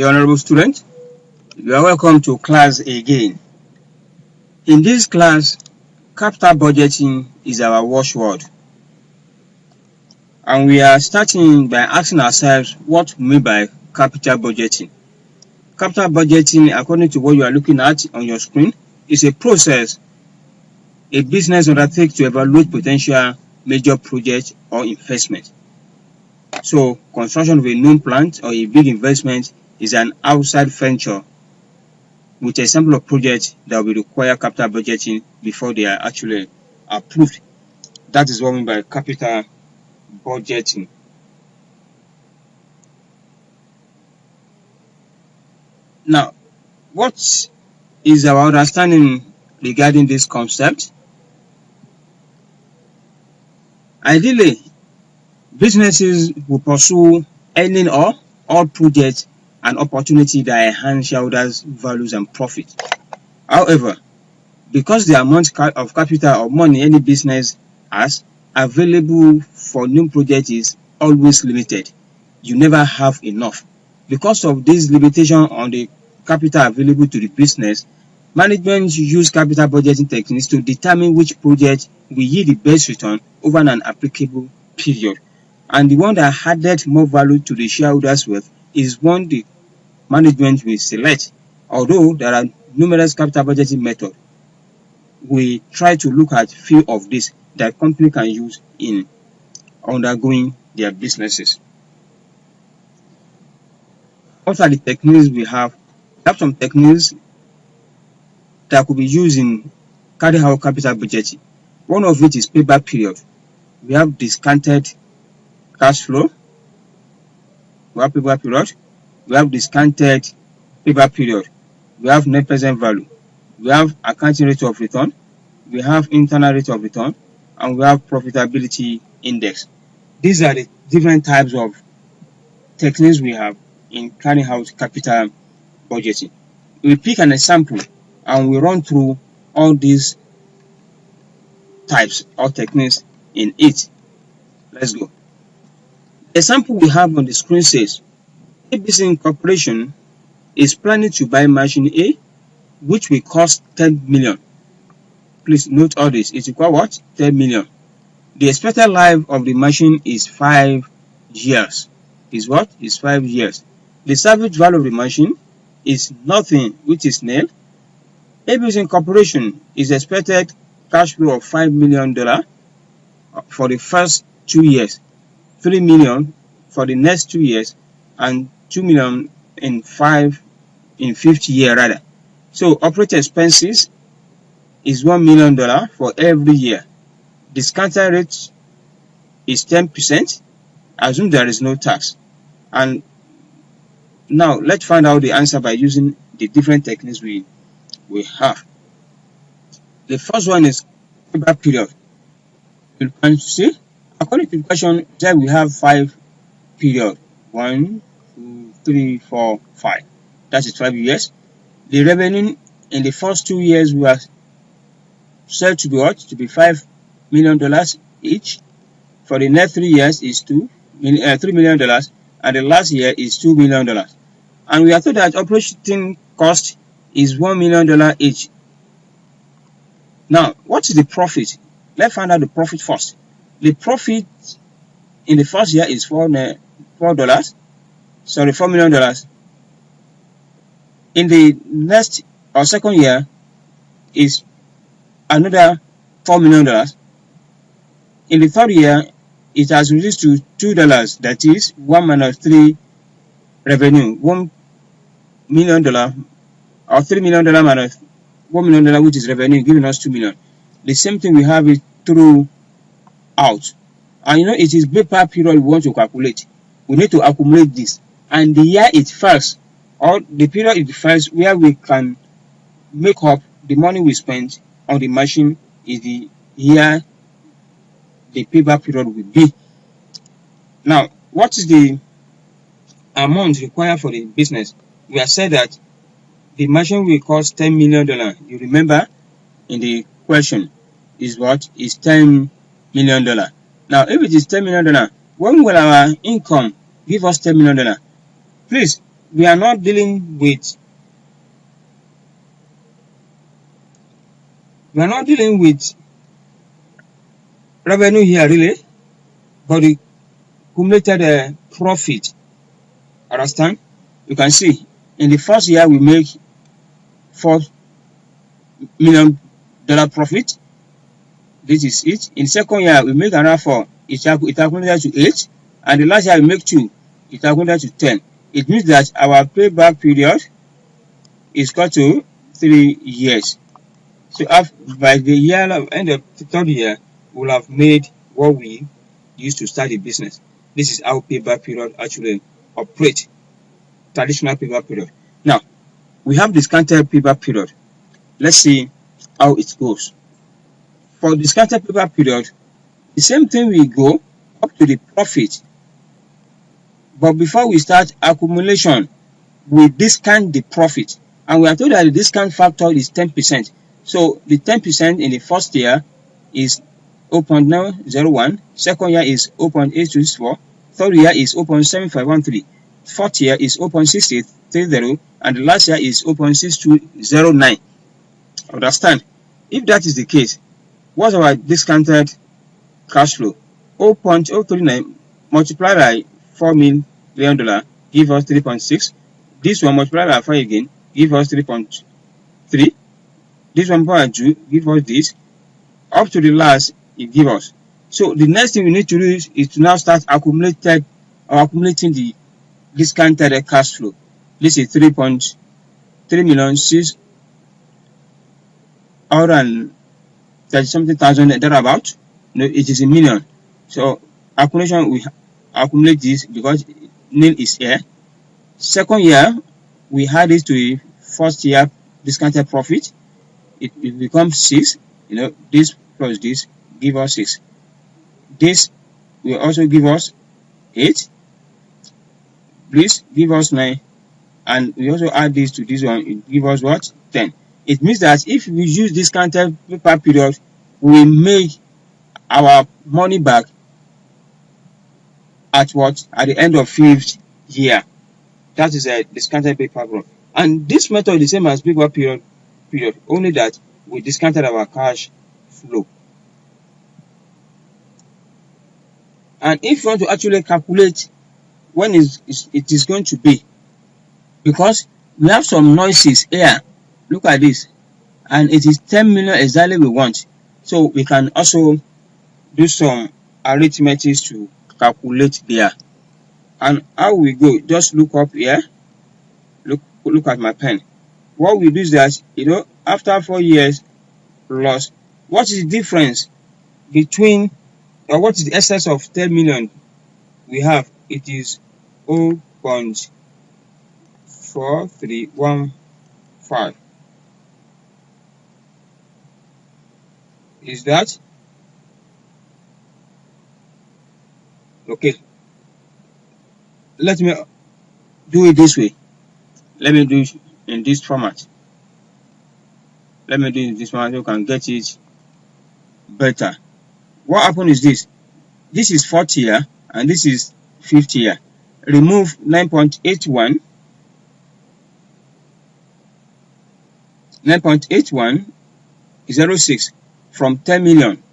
The honorable student, you are welcome to class again. In this class, capital budgeting is our watchword. And we are starting by asking ourselves what we mean by capital budgeting. Capital budgeting, according to what you are looking at on your screen, is a process a business undertakes to evaluate potential major projects or investment. So, construction of a known plant or a big investment is an outside venture with a sample of projects that will require capital budgeting before they are actually approved. That is what we mean by capital budgeting. Now, what is our understanding regarding this concept? Ideally, businesses will pursue any or all projects and opportunity that enhance shareholders' values and profit. However, because the amount of capital or money any business has available for new projects is always limited, you never have enough. Because of this limitation on the capital available to the business, management use capital budgeting techniques to determine which project will yield the best return over an applicable period. And the one that added more value to the shareholders' wealth is one the management will select. Although there are numerous capital budgeting methods, we try to look at few of these that company can use in undergoing their businesses. What are the techniques we have? We have some techniques that could be used in carrying out capital budgeting. One of it is payback period. We have discounted cash flow. We have payback period. We have discounted payback period. We have net present value. We have accounting rate of return. We have internal rate of return. And we have profitability index. These are the different types of techniques we have in carrying out capital budgeting. We pick an example and we run through all these types or techniques in it. Let's go. The example we have on the screen says ABC Incorporation is planning to buy machine A, which will cost 10 million. Please note all this. It equals what? 10 million. The expected life of the machine is 5 years. Is what? Is 5 years. The salvage value of the machine is nothing, which is nil. ABC Incorporation is expected cash flow of $5 million for the first 2 years, 3 million for the next 2 years, and 2 million in 50 year rather. So operating expenses is $1 million for every year. Discounted rate is 10%. Assume there is no tax. And now let's find out the answer by using the different techniques we have. The first one is payback period. You can see, according to the question, there we have 5 periods. 1, 2, 3, 4, 5. That is 5 years. The revenue in the first 2 years we are said to be what? To be $5 million each. For the next 3 years is $3 million, and the last year is $2 million. And we are told that operating cost is $1 million each. Now, what is the profit? Let's find out the profit first. The profit in the first year is $4 million. In the next or second year is another $4 million. In the third year, it has reduced to $2. That is 1 minus 3 revenue, $1 million or $3 million minus $1 million, which is revenue, giving us $2 million. The same thing we have it throughout. And you know, it is payback period we want to calculate. We need to accumulate this. And the year it falls, or the period it falls, where we can make up the money we spent on the machine is the year the payback period will be. Now, what is the amount required for the business? We have said that the machine will cost $10 million. You remember in the question is what? Is $10 million. Now, if it is $10 million, when will our income give us $10 million? Please, we are not dealing with revenue here really, but the cumulated profit. Understand? You can see in the first year we make $4 million profit. This is it. In the second year we make another 4. It accumulated to 8, and the last year we make 2. It accumulated to 10. It means that our payback period is equal to 3 years. So by the end of the third year, we'll have made what we used to start the business. This is how payback period actually operates. Traditional payback period. Now, we have discounted payback period. Let's see how it goes. For discounted payback period, the same thing will go up to the profit. But before we start accumulation, we discount the profit. And we are told that the discount factor is 10%. So the 10% in the first year is 0.901, second year is 0.8264, third year is 0.7513, fourth year is 0.6830, and the last year is 0.6209. Understand? If that is the case, what's our discounted cash flow? 0.039 multiplied by $4 million give us 3.6. This one multiplied by 5 again give us 3.3. This one power 2 give us this. Up to the last it give us. So the next thing we need to do is to now start accumulating the discounted cash flow. This is 3.3 million 630 thousand thereabout. No, it is a million. So accumulation, we accumulate this because nil is here. Second year we add this to the first year discounted profit. It becomes 6. This plus this give us 6. This will also give us 8. This give us 9, and we also add this to this one. It give us what? 10. It means that if we use discounted payback period, we make our money back at what? At the end of 5th year. That is a discounted payback period. And this method is the same as payback period, only that we discounted our cash flow. And if you want to actually calculate when it is going to be, because we have some noises here, look at this, and it is 10 million exactly we want. So we can also do some arithmetic to calculate there. And how we go? Just look up here. Look at my pen. What we do is that, after 4 years plus, what is the difference between, or what is the excess of 10 million we have? It is 0.4315. Is that okay? Let me do it this way. Let me do it in this format. Let me do it in this format so you can get it better. What happened is this. This is 4th year and this is 5th year. Remove 9.81. 9.8106 from 10 million.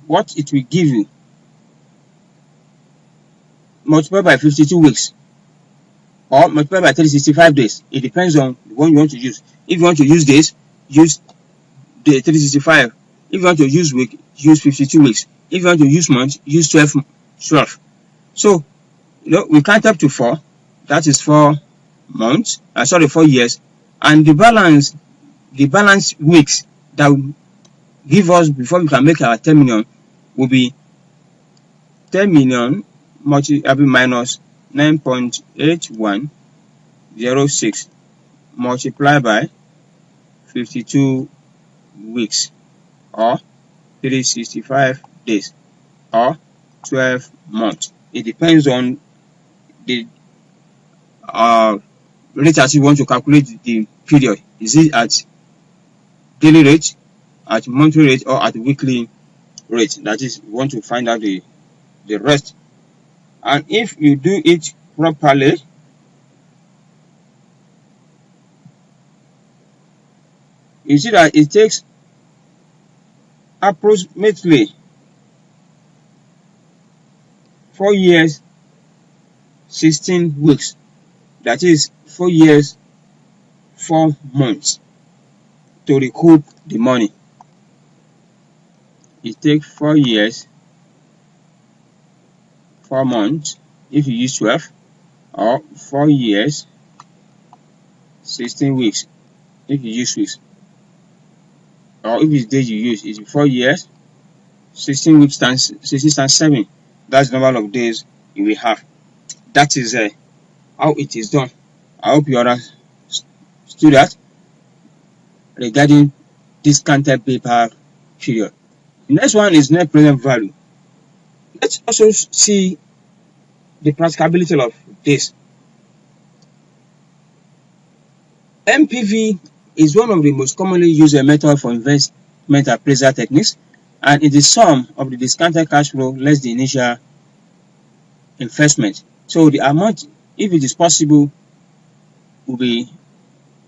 What it will give you, multiply by 52 weeks or multiply by 365 days. It depends on the one you want to use. If you want to use days, use the 365. If you want to use week, use 52 weeks. If you want to use month, use 12. So, we count up to 4. That is 4 months. 4 years. And the balance weeks that will give us before we can make our 10 million will be 10 million minus 9.8106 multiplied by 52 weeks or 365 days or 12 months. It depends on the rate as you want to calculate the period. Is it at daily rate, at monthly rate, or at weekly rate? That is, you want to find out the rest. And if you do it properly, you see that it takes approximately 4 years 16 weeks, that is 4 years 4 months to recoup the money. It takes 4 years 4 months if you use 12, or 4 years 16 weeks if you use weeks, or if it's days you use, it's 4 years 16 weeks times 16 times 7. That's the number of days you will have. That is how it is done. I hope you understood that regarding discounted paper period. The next one is net present value. Let's also see the practicability of this. NPV is one of the most commonly used method for investment appraisal techniques, and it is the sum of the discounted cash flow less the initial investment. So the amount, if it is possible, will be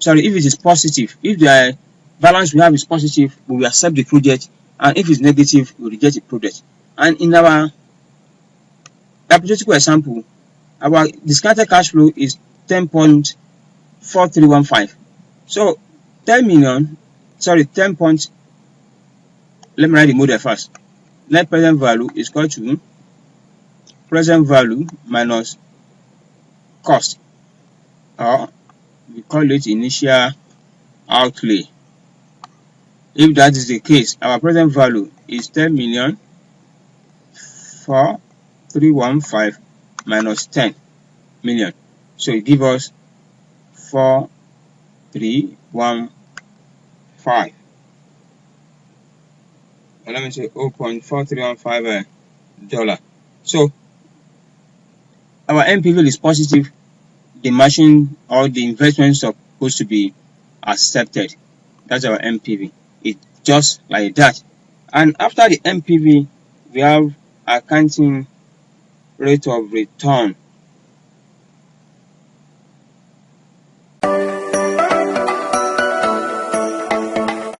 if it is positive, if the balance we have is positive, we will accept the project, and if it's negative, we will reject the project. And in our hypothetical example, our discounted cash flow is 10.4315. So 10 million, 10 point, let me write the model first. Net present value is equal to present value minus cost, or we call it initial outlay. If that is the case, our present value is 10 million 4315 minus 10 million. So it gives us 4315. And let me say $0.4315. So our NPV is positive. The machine or the investment is supposed to be accepted. That's our NPV. It's just like that. And after the NPV, we have accounting rate of return.